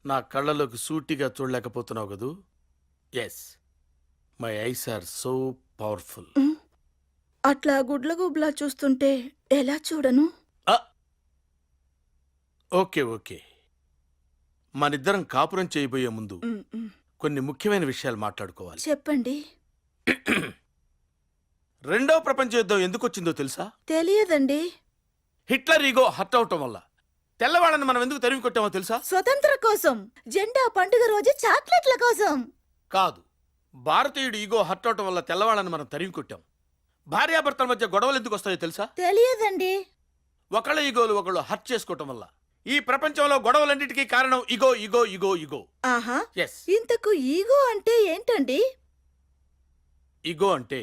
నా కళ్ళలోకి సూటిగా చూడలేకపోతున్నావు కదూ? Yes, my eyes are so powerful. అట్లా గుడ్లగూబులా చూస్తుంటే ఎలా చూడను? ఓకే ఓకే, మనిద్దరం కాపురం చేయబోయే ముందు కొన్ని ముఖ్యమైన విషయాలు మాట్లాడుకోవాలి. చెప్పండి. రెండో ప్రపంచ యుద్ధం ఎందుకు వచ్చిందో తెలుసా? తెలియదండి. హిట్లర్ ఈగో హర్ట్ అవటం వల్ల. తెల్లవాళ్ళని మనం ఎందుకు తరిమి కొట్టామో తెలుసా? స్వతంత్ర కోసం, జెండా పండుగ రోజు చాక్లెట్ల కోసం కాదు, భారతీయుడు ఈగో హర్ట్ అవటం వల్ల తెల్లవాళ్ళని మనం తరిమి కొట్టాం. భార్యాభర్తల మధ్య గొడవలు ఎందుకు వస్తాయో తెలుసా? తెలియదండి. ఒకళ్ళ ఈగోలు ఒకళ్ళు హర్ట్ చేసుకోవటం వల్ల. ఈ ప్రపంచంలో గొడవలన్నిటికీ కారణం ఇగో ఇగో ఇగో ఇగో. ఆహా, ఎస్. ఇంతకు ఈగో అంటే ఏంటండి? ఇగో అంటే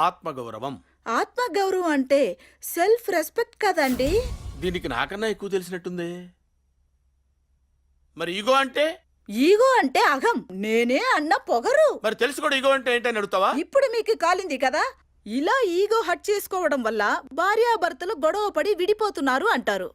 ఆత్మగౌరవం. ఆత్మగౌరవం అంటే సెల్ఫ్ రెస్పెక్ట్ కదండి? దీనికి నాకన్నా ఎక్కువ తెలిసినట్టుంది. మరి ఈగో అంటే? ఈగో అంటే అహం, నేనే అన్న పొగరు. మరి తెలుసు కూడా ఈగో అంటే ఏంటని అడుగుతావా? ఇప్పుడు మీకు కాలింది కదా. ఇలా ఈగో హట్ చేసుకోవడం వల్ల భార్యాభర్తలు గొడవ పడి విడిపోతున్నారు అంటారు.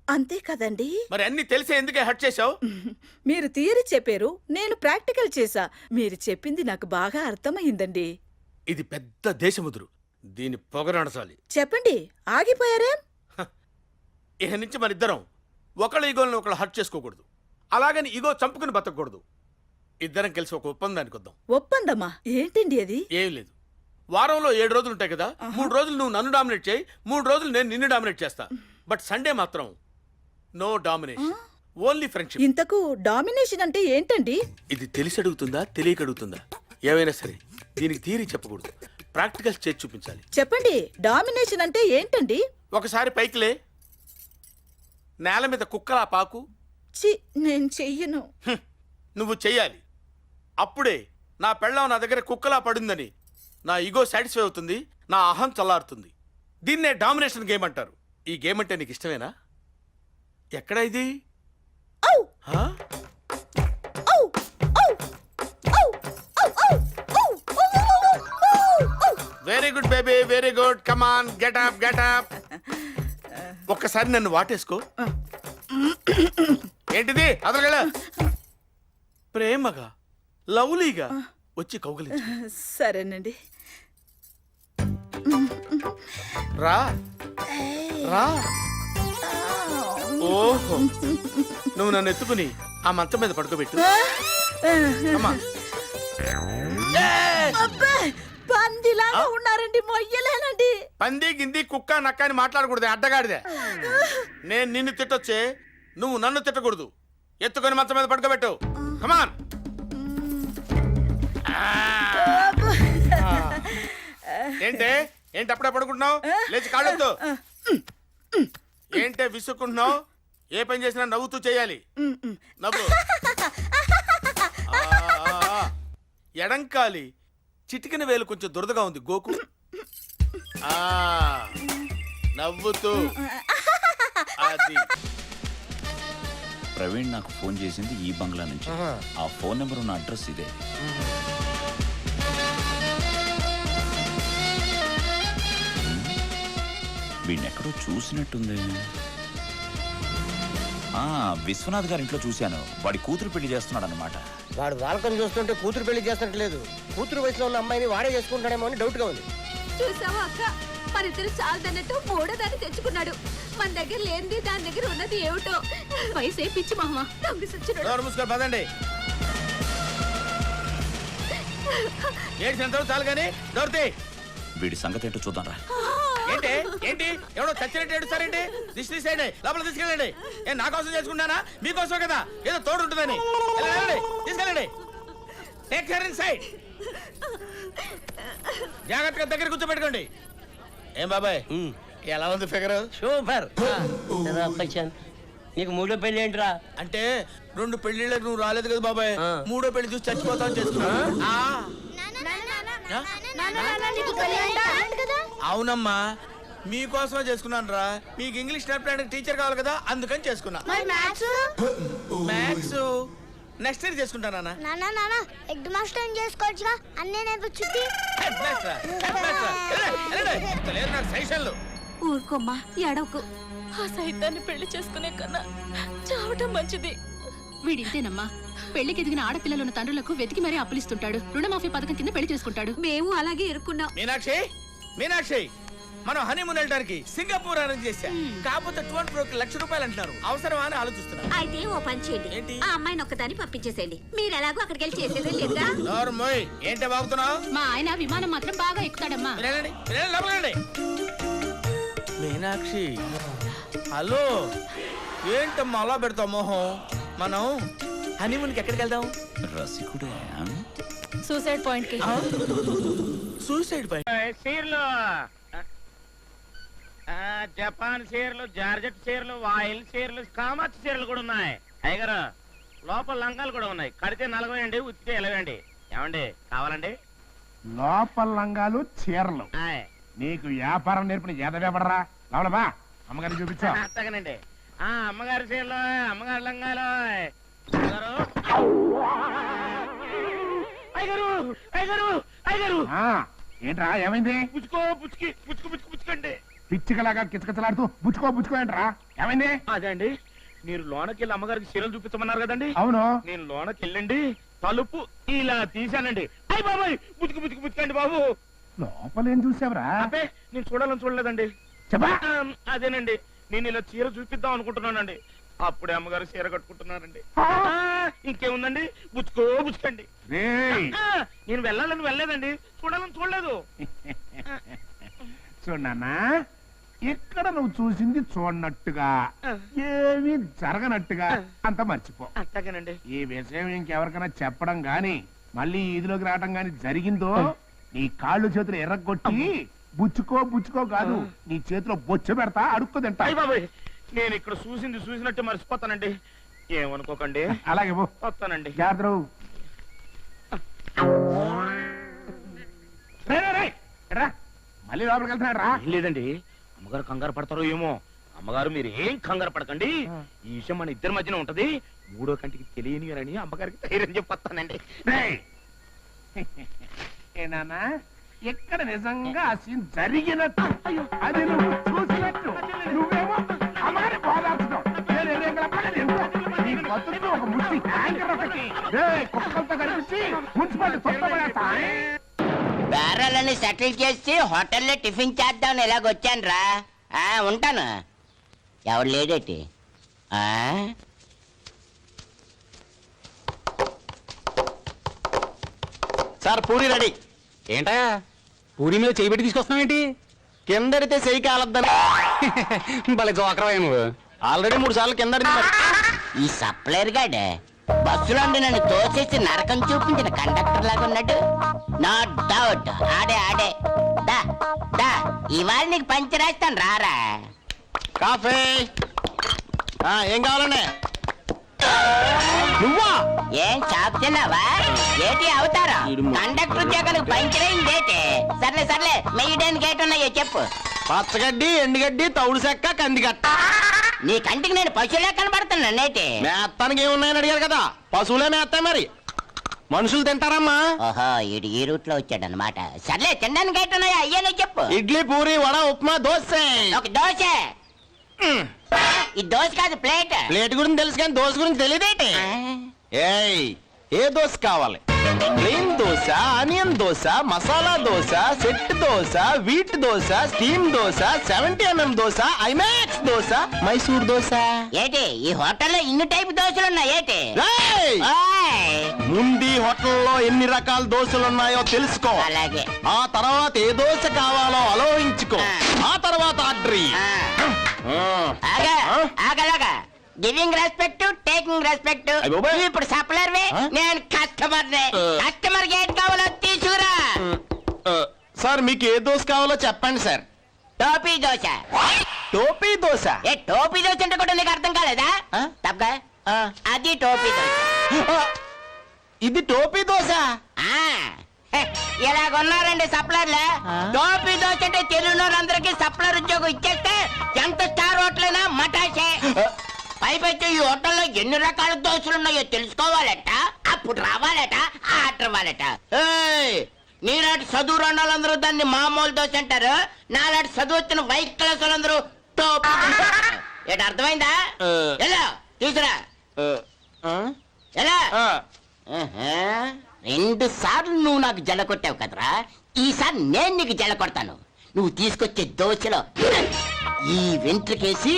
అంతే కదండి? మరి అన్ని తెలిసే ఎందుకే హట్ చేశావు? మీరు థియరీ చెప్పారు, నేను ప్రాక్టికల్ చేశా. మీరు చెప్పింది నాకు బాగా అర్థమైందండి. ఇది పెద్ద దేశముదురు, దీని పొగరనసాలి. చెప్పండి, ఆగిపోయారేం? ఇక నుంచి మనిద్దరం ఒకళ్ళ ఈగోలను ఒకళ్ళు హర్ట్ చేసుకోకూడదు, అలాగని ఈగో చంపుకుని బతకూడదు. ఇద్దరం కలిసి ఒక ఒప్పందానికి వద్దాం. ఒప్పందమా? ఏంటండి అది? ఏం లేదు, వారంలో 7 రోజులు ఉంటాయి కదా. 3 రోజులు నువ్వు నన్ను డామినేట్ చేయి, 3 రోజులు నేను నిన్ను డామినేట్ చేస్తా. బట్ సండే మాత్రం నో డామినేషన్, ఓన్లీ ఫ్రెండ్షిప్. ఇంతకు డామినేషన్ అంటే ఏంటండి? ఇది తెలిసి అడుగుతుందా తెలియక అడుగుతుందా? ఏమైనా సరే దీనికి థియరీ చెప్పకూడదు, ప్రాక్టికల్స్ చేసి చూపించాలి. చెప్పండి, డామినేషన్ అంటే ఏంటండి? ఒకసారి పైకిలే, నేల మీద కుక్కలా పాకు. చి, నేను చెయ్యను. నువ్వు చెయ్యాలి. అప్పుడే నా పెళ్ళాం నా దగ్గర కుక్కలా పడిందని నా ఈగో సాటిస్ఫై అవుతుంది, నా అహం చల్లారుతుంది. దీన్నే డామినేషన్ గేమ్ అంటారు. ఈ గేమ్ అంటే నీకు ఇష్టమేనా? ఎక్కడ ఇది? Very good baby, very good. Come on, get up, get up. ఒక్కసారి నన్ను వాటేసుకో. ఏంటిది? అదరగల ప్రేమగా లవ్లీగా వచ్చి కౌగిలించు. సరేనండి. రా రా. ఓహో, నువ్వు నన్ను ఎత్తుకుని ఆ మంచం మీద పడుకోబెట్టు. పందిలాగా ఉన్నారండి, మొయ్యలేనండి. పంది గింది కుక్క నక్క అని మాట్లాడకూడదు, అడ్డగాడిదే. నేను నిన్ను తిట్టొచ్చే, నువ్వు నన్ను తిట్టకూడదు. ఎత్తుకొని మంచం మీద పడుకోబెట్టు. కమాన్. ఏంటే ఏంటి అప్పుడే పడుకుంటున్నావు? లేచి కాళ్ళొద్దు. ఏంటే విసుక్కుంటున్నావు? ఏ పని చేసినా నవ్వుతూ చేయాలి. నవ్వు. ఎడంకాలి చిటికిన వేలు కొంచెం దురదగా ఉంది, గోకు. నవ్వుతూ. అది. ప్రవీణ్ నాకు ఫోన్ చేసింది ఈ బంగ్లా నుంచి. ఆ ఫోన్ నెంబర్ ఉన్న అడ్రస్ ఇదే. వీడినెక్కడో చూసినట్టుంది. విశ్వనాథ్ గారి ఇంట్లో చూశాను. వాడి కూతురు పెళ్లి చేస్తున్నాడు అనమాట. వాడు వాళ్ళకం చూస్తుంటే కూతురు పెళ్లి చేస్తున్నట్లేదు. కూతురు వయసులో ఉన్న అమ్మాయిని వాడే చేసుకుంటాడేమో అని డౌట్ గా ఉంది. చూసావా అక్క, మన ఇద్దరు చాలదన్నట్టు మూడో దాన్ని తెచ్చుకున్నాడు. మన దగ్గర లేనిది దాని దగ్గర ఉన్నది ఏమిటో. వయసే పిచ్చి మామ, దొంగ సచ్చినోడు. మూసుకొని పదండి. ఏడ్చినంత చాలు కానీ దొరితే వీడి సంగతి ఏంటో చూద్దాం రా. ఏంటి ఏంటి ఎవడో చచ్చినట్టు ఏడుస్తారేంటి? దిష్టి తీసేయండి, లోపల తీసుకెళ్ళండి. నేను నా కోసం చేసుకున్నానా? మీకోసం కదా, ఏదో తోడు ఉంటుందని. తీసుకెళ్ళండి. Take care in side. జాగ్రత్తగా దగ్గర కూర్చోబెట్టుకోండి. ఏం బాబాయ్, ఎలా ఉంది ఫిగర్? సూపర్. నీకు మూడో పెళ్లి ఏంట్రా? అంటే 2 పెళ్లిళ్ళకి నువ్వు రాలేదు కదా బాబాయ్, 3వ పెళ్లి చూసి చచ్చిపోతావు చేసుకున్నా. అవునమ్మా, మీకోసమే చేసుకున్నాను రా. మీకు ఇంగ్లీష్ నేర్పడానికి టీచర్ కావాలి కదా, అందుకని చేసుకున్నా. మ్యాథ్స్ నెక్స్ట్ ఇయర్ చేసుకుంటానా? హెడ్ మాస్టర్ చేసుకోవచ్చుగా, అన్నీ నేర్పించుద్ది. ఊరుకోమ్మా, ఏడవకు. ఆ సైతాన్ని పెళ్లి చేసుకునే కన్నా చావటం మంచిది. వీడింతేనమ్మా పెళ్లికి ఎదిగిన ఆడపిల్లలున్న తండ్రులకు వెతికి మరీ అప్పులిస్తుంటాడు. రుణమాఫీ పథకం కింద పెళ్లి చేసుకుంటాడు. మేము అలాగే ఇరుక్కున్నాం. మీనాక్షి మీనాక్షి మనం హనీమూన్ వెళ్ళడానికి సింగపూర్ అరేంజ్ చేశా. కాకపోతే టూర్ ప్రోకి ₹1,00,000 అంటున్నారు. అవసరమా అని ఆలోచిస్తున్నా. అయితే ఓ పని చేయండి, ఏంటి? ఆ అమ్మాయిని ఒక్కదాన్ని పంపించేసేయండి. మీరు ఎలాగో అక్కడికి వెళ్ళి చేసేదే లేదా? నోర్మోయ్, ఏంటి బాగుతున్నావు? మా ఆయన విమానం మాత్రం బాగా ఎక్కుతాడమ్మా. మీనాక్షి హలో, ఏంటమ్మా అలా పెడతావు మొహం? మనం హనీమూన్కి ఎక్కడికి వెళ్దాం? రసికుడే సూసైడ్ పాయింట్ కి. సూసైడ్ పై చీరలు జపాన్ చీరలు, జార్జెట్ చీరలు, వాయిల్ చీరలు, కామాక్షి చీరలు కూడా ఉన్నాయి. అయ్యగారు లోపల లంగాలు కూడా ఉన్నాయి. కడితే 40 అండి, ఉత్తితే 20 అండి. ఏమండి కావాలండి? లోపల లంగాలు చీరలు ఆయ్. నీకు వ్యాపారం నేర్పిన ఎదవేపడరా లోపలమా అమ్మగారిని చూపించా. అత్తగనండి. అమ్మగారి చీరలు, అమ్మగారి లంగాలు. అయ్యగారు అయ్యగారు అయ్యగారు అయ్యగారు ఏంట్రా ఏమైంది? పుచ్చుకోండి. పిచ్చికలాగా కిచకిచలాడుతూ బుచ్చుకో ఏంట్రా ఏమైంది? అదే అండి, మీరు లోనకి వెళ్ళి అమ్మగారికి చీరలు చూపించమన్నారు కదండి. అవును, నేను లోనకి వెళ్ళండి తలుపు ఇలా తీశానండి. అయ్యి బాబాయ్, బుచ్చుకండి బాబు. లోపలేం చూసావురా? అబ్బే, నేను చూడలేదండి. చెప్పా. అదేనండి, నేను ఇలా చీర చూపిద్దాం అనుకుంటున్నానండి. అప్పుడే అమ్మగారు చీర కట్టుకుంటున్నారండి. ఇంకేముందండి, బుచ్చుకండి. రేయ్, నేను వెళ్ళాలని వెళ్ళలేదండి, చూడలేదు. చూడన్నా, ఇక్కడ నువ్వు చూసింది చూడనట్టుగా ఏమీ జరగనట్టుగా అంత మర్చిపో. అంతేగానండి. ఈ విషయం ఇంకెవరికైనా చెప్పడం గాని మళ్ళీ ఈదిలోకి రావడం గాని జరిగిందో నీ కాళ్ళు చేతులు ఎర్రగొట్టి బుచ్చుకో కాదు, నీ చేతిలో బొచ్చు పెడతా, అడుక్కు తింటా. అయ్య బాబాయ్, నేను ఇక్కడ చూసినట్టు మర్చిపోతానండి. ఏమనుకోకండి. అలాగే పో. వస్తానండి. జాగ్రత్త. మళ్ళీ లోపలికి వెళ్తున్నాడు రా. ఏం లేదండి, అమ్మగారు కంగారు పడతారో ఏమో. అమ్మగారు మీరు ఏం కంగారు పడకండి. ఈ విషయం మన ఇద్దరి మధ్యన ఉంటది. మూడో కంటికి తెలియని అని అమ్మగారికి ధైర్యం చెప్పొస్తానండి. ఏనానా, ఎక్కడ నిజంగా ఆ సీన్ జరిగినట్టు అది నువ్వు చూసినట్టు నువ్వేమో అమ్మాయిని బోధార్చడం. నీ బతుకు ఒక ముట్టి ట్యాంకర్ ఒకటి కుక్కలతో కనిపించి మున్సిపాలిటీ తొక్కబడేస్తా. బేరాలన్నీ సెటిల్ చేసి హోటల్లో టిఫిన్ చేద్దామని ఎలాగొచ్చాను రా. ఉంటాను. ఎవరు లేడేటి? Sir puri ready. ఏంటా పూరి మీద చేయి పెట్టి తీసుకొస్తున్నావు ఏంటి? కిందడితే చెయ్యి కాలద్దని. భలే జోకరవా నువ్వు. ఆల్రెడీ 3 సార్లు కిందడి. ఈ సప్లైర్ గాడే బస్సులో నన్ను తోసేసి నరకం చూపించిన కండక్టర్ లాగా ఉన్నాడు. నో డౌట్ ఆడే దా ఇవాళ నీకు పంచి రాస్తాను రారా. కాఫీ ఏం కావాలండి? నువ్వా? ఏం చాపుతున్నావా? ఏటి అవుతారా? కండక్టర్ ఉద్యోగానికి పంచరైంది ఏంటి? సర్లే మెయ్యడానికి ఏటున్నాయో చెప్పు. పచ్చగడ్డి, ఎండుగడ్డి, తౌడు చెక్క, కందిగట్ట. నీ కంటికి నేను పశువులే కనబడుతున్నా నేటి. మేత్తానికి ఏమున్నాయని అడిగారు కదా, పశువులే మేస్తాయి మరి. మనుషులు తింటారమ్మా. ఓహో, ఈడు ఈ రూట్ లో వచ్చాడనమాట. సర్లే తినడానికి ఏటున్నాయో అయ్యానో చెప్పు. ఇడ్లీ, పూరి, వడ, ఉప్మా, దోశ. ఒక దోశ. ఈ దోశ కాదు, ప్లేట్. ప్లేట్ గురించి తెలుసు కానీ దోశ గురించి తెలియదేంటి? ఏయ్, ఏ దోశ కావాలి? Plain dosa, onion dosa, masala dosa, set dosa, wheat dosa, steam dosa, 70mm dosa, IMAX dosa, Mysore dosa. ఏటి ఈ హోటల్లో ఇన్ని టైప్ దోశలు ఉన్నాయి ఏటి? ఏయ్! ముందు హోటల్లో ఎన్ని రకాల దోశలు ఉన్నాయో తెలుసుకో. అలాగే. ఆ తర్వాత ఏ దోశ కావాలో ఆలోచించుకో. ఆ తర్వాత ఆర్డర్ ఇయ్యి. ఆగలాగా గివింగ్ రెస్పెక్ట్, టేకింగ్ రెస్పెక్ట్. ఇప్పుడు సప్లర్ నేను కస్టమర్. కస్టమర్ ఏది కావాలో తీసుకురా. సార్ మీకు ఏ దోశ కావాలో చెప్పండి సార్. టోపీ దోశ. టోపీ దోశ? ఏ టోపీ దోశ అంటే కూడా నీకు అర్థం కాలేదా? తప్పగా అది టోపీ దోశ. ఇది టోపీ దోశ. ఇలాగున్నారండి సప్లర్లే. టోపీ దోశ అంటే తెలుగునోరందరికీ సప్లర్ ఉద్యోగం ఇచ్చేస్తే ఎంత స్టార్ హోటలైనా మటాసే. పైపెచ్చు ఈ హోటల్లో ఎన్ని రకాల దోశలు ఉన్నాయో తెలుసుకోవాలట, అప్పుడు రావాలట, ఆర్డర్ ఇవ్వాలట. నీలాంటి చదువు రెండాలందరూ దాన్ని మామూలు దోశ అంటారు. నాలాంటి చదువు వచ్చిన వైట్ క్లాస్ వాళ్ళందరూ టోపీ. ఏంటి అర్థమైందా? ఎలా తీసురా. ఎలా 2 సార్లు నువ్వు నాకు జల కొట్టావు కదరా, ఈసారి నేను నీకు జల కొడతాను. నువ్వు తీసుకొచ్చే దోశలో ఈ వెంట్రుకేసి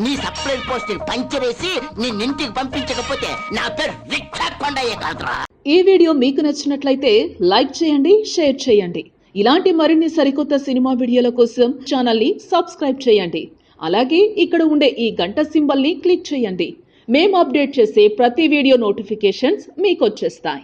నీ సప్లై పోస్ట్ పంచర్ వేసి నిన్నింటికి పంపించకపోతే నా పేరు రిక్షా కొండయ్యే కాదురా. ఈ వీడియో మీకు నచ్చినట్లయితే లైక్ చేయండి, షేర్ చేయండి. ఇలాంటి మరిన్ని సరికొత్త సినిమా వీడియోల కోసం ఛానల్ ని సబ్స్క్రైబ్ చేయండి. అలాగే ఇక్కడ ఉండే ఈ గంట సింబల్ ని క్లిక్ చేయండి. మేము అప్డేట్ చేసే ప్రతి వీడియో నోటిఫికేషన్స్ మీకు వచ్చేస్తాయి.